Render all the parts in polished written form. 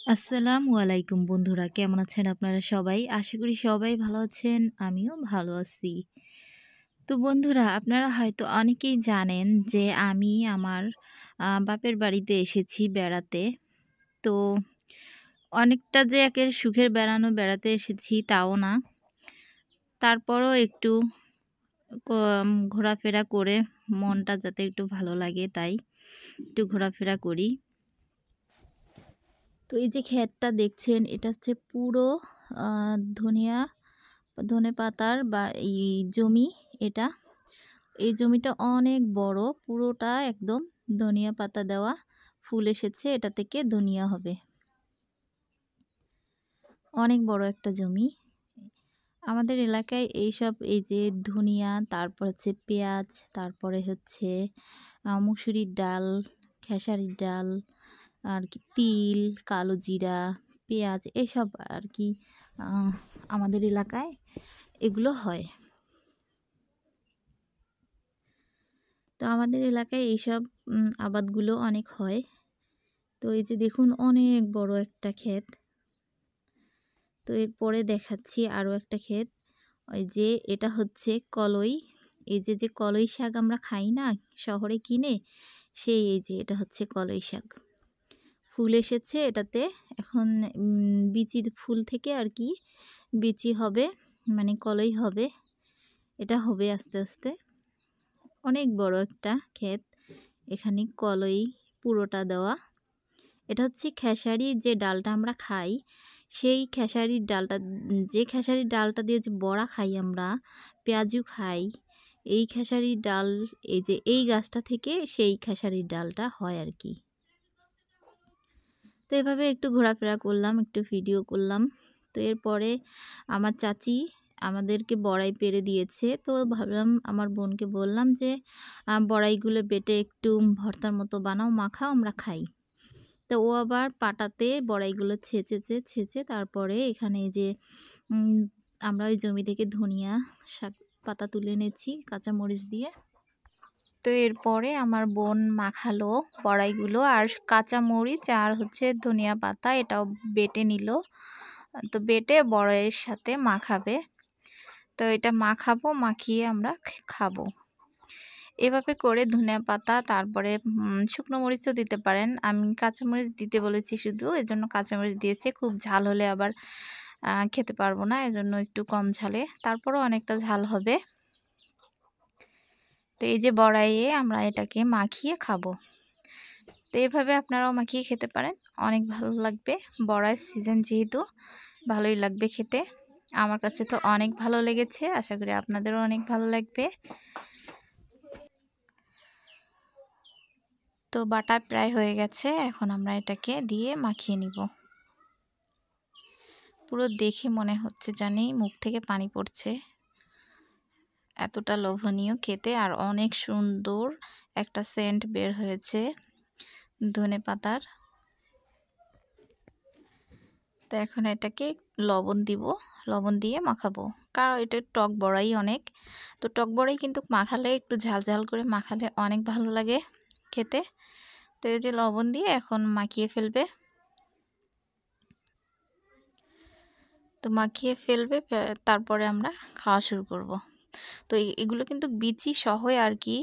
আসসালামু আলাইকুম বন্ধুরা, কেমন আছেন আপনারা সবাই? আশা করি সবাই ভালো আছেন, আমিও ভালো আছি। তো বন্ধুরা, আপনারা হয়তো অনেকেই জানেন যে আমি আমার বাপের বাড়িতে এসেছি বেড়াতে। তো অনেকটা যে একের সুখের বেড়াতে এসেছি তাও না। তারপরও একটু ঘোরাফেরা করে মনটা যাতে একটু ভালো লাগে তাই একটু ঘোরাফেরা করি। তো এই যে ক্ষেতটা দেখছেন, এটা হচ্ছে পুরো আ ধনিয়া ধনেপাতার বা এই জমি এটা। এই জমিটা অনেক বড়, পুরোটা একদম ধনিয়া পাতা দেওয়া। ফুল এসেছে, এটা থেকে ধনিয়া হবে। অনেক বড় একটা জমি। আমাদের এলাকায় এইসব এই যে ধনিয়া, তারপর হচ্ছে পেঁয়াজ, তারপরে হচ্ছে মুসুরির ডাল, খেসারির ডাল, আর কি তিল, কালো জিরা, পেঁয়াজ এসব আর কি আ আমাদের এলাকায় এগুলো হয়। তো আমাদের এলাকায় এইসব আবাদগুলো অনেক হয়। তো এই যে দেখুন অনেক বড় একটা ক্ষেত। তো এরপরে দেখাচ্ছি আরও একটা ক্ষেত। ওই যে এটা হচ্ছে কলই। এই যে কলই শাক আমরা খাই না শহরে কিনে, সেই এই যে এটা হচ্ছে কলই শাক। ফুল এসেছে এটাতে। এখন বিচি ফুল থেকে আর কি বিচি হবে, মানে কলই হবে। এটা হবে আস্তে আস্তে। অনেক বড় একটা ক্ষেত। এখানে কলই পুরোটা দেওয়া। এটা হচ্ছে খেসারির যে ডালটা আমরা খাই, সেই খেসারির ডালটা, যে খেসারির ডালটা দিয়ে যে বড়া খাই আমরা, পেঁয়াজু খাই, এই খেসারির ডাল, এই যে এই গাছটা থেকে সেই খেসারির ডালটা হয় আর কি। তো এভাবে একটু ঘোরাফেরা করলাম, একটু ভিডিও করলাম। তো এরপরে আমার চাচি আমাদেরকে বড়াই পেড়ে দিয়েছে। তো ভাবলাম, আমার বোনকে বললাম যে বড়াইগুলো বেটে একটু ভর্তার মতো বানাও, মাখাও, আমরা খাই। তো ও আবার পাটাতে বড়াইগুলো ছেঁচে তারপরে এখানে যে উম, আমরা ওই জমি থেকে ধনিয়া শাক পাতা তুলে এনেছি কাঁচামরিচ দিয়ে। তো এরপরে আমার বোন মাখালো বড়াইগুলো, আর কাঁচামরিচ আর হচ্ছে ধনিয়া পাতা এটাও বেটে নিল। তো বেটে বড়াইয়ের সাথে মাখাবে। তো এটা মাখাবো, মাখিয়ে আমরা খাবো। এভাবে করে ধনিয়া পাতা, তারপরে শুকনো মরিচও দিতে পারেন। আমি কাঁচামরিচ দিতে বলেছি শুধু, এজন্য কাঁচামরিচ দিয়েছি। খুব ঝাল হলে আবার খেতে পারবো না, এজন্য একটু কম ঝালে, তারপরও অনেকটা ঝাল হবে। তো এই যে বড়াইয়ে আমরা এটাকে মাখিয়ে খাবো। তো এইভাবে আপনারাও মাখিয়ে খেতে পারেন, অনেক ভালো লাগবে। বড়ার সিজন যেহেতু, ভালোই লাগবে খেতে। আমার কাছে তো অনেক ভালো লেগেছে, আশা করি আপনাদেরও অনেক ভালো লাগবে। তো বাটা প্রায় হয়ে গেছে, এখন আমরা এটাকে দিয়ে মাখিয়ে নিব। পুরো দেখে মনে হচ্ছে জানি মুখ থেকে পানি পড়ছে, এতটা লোভনীয় খেতে, আর অনেক সুন্দর একটা সেন্ট বের হয়েছে ধনেপাতার। তো এখন এটাকে লবণ দিব, লবণ দিয়ে মাখাবো, কারণ এটা টক বড়াই অনেক। তো টক বড়াই কিন্তু মাখালে একটু ঝাল ঝাল করে মাখালে অনেক ভালো লাগে খেতে। তো এই যে লবণ দিয়ে এখন মাখিয়ে ফেলবে। তো মাখিয়ে ফেলবে, তারপরে আমরা খাওয়া শুরু করব। তো এগুলো কিন্তু বিচি সহই আর কি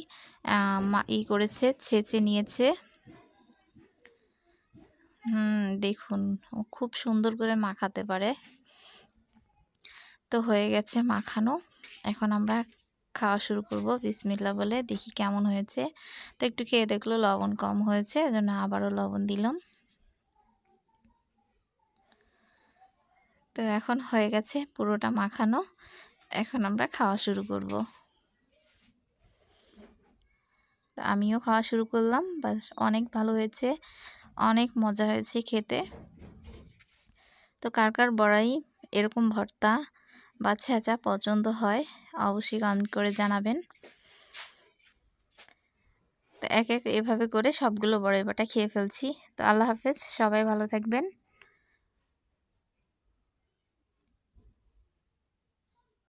করেছে, ছেঁচে নিয়েছে। দেখুন ও খুব সুন্দর করে মাখাতে পারে। তো হয়ে গেছে মাখানো, এখন আমরা খাওয়া শুরু করব বিসমিল্লাহ বলে। দেখি কেমন হয়েছে। তো একটু খেয়ে দেখলো লবণ কম হয়েছে, এজন্য আবারও লবণ দিলাম। তো এখন হয়ে গেছে পুরোটা মাখানো, এখন আমরা খাওয়া শুরু করব। তো আমিও খাওয়া শুরু করলাম, বাস অনেক ভালো হয়েছে, অনেক মজা হয়েছে খেতে। তো কার কার বড়াই এরকম ভর্তা বা ছেঁচা পছন্দ হয় অবশ্যই কমেন্ট করে জানাবেন। তো এক এক এভাবে করে সবগুলো বড়াই বাটা খেয়ে ফেলছি। তো আল্লাহ হাফেজ, সবাই ভালো থাকবেন।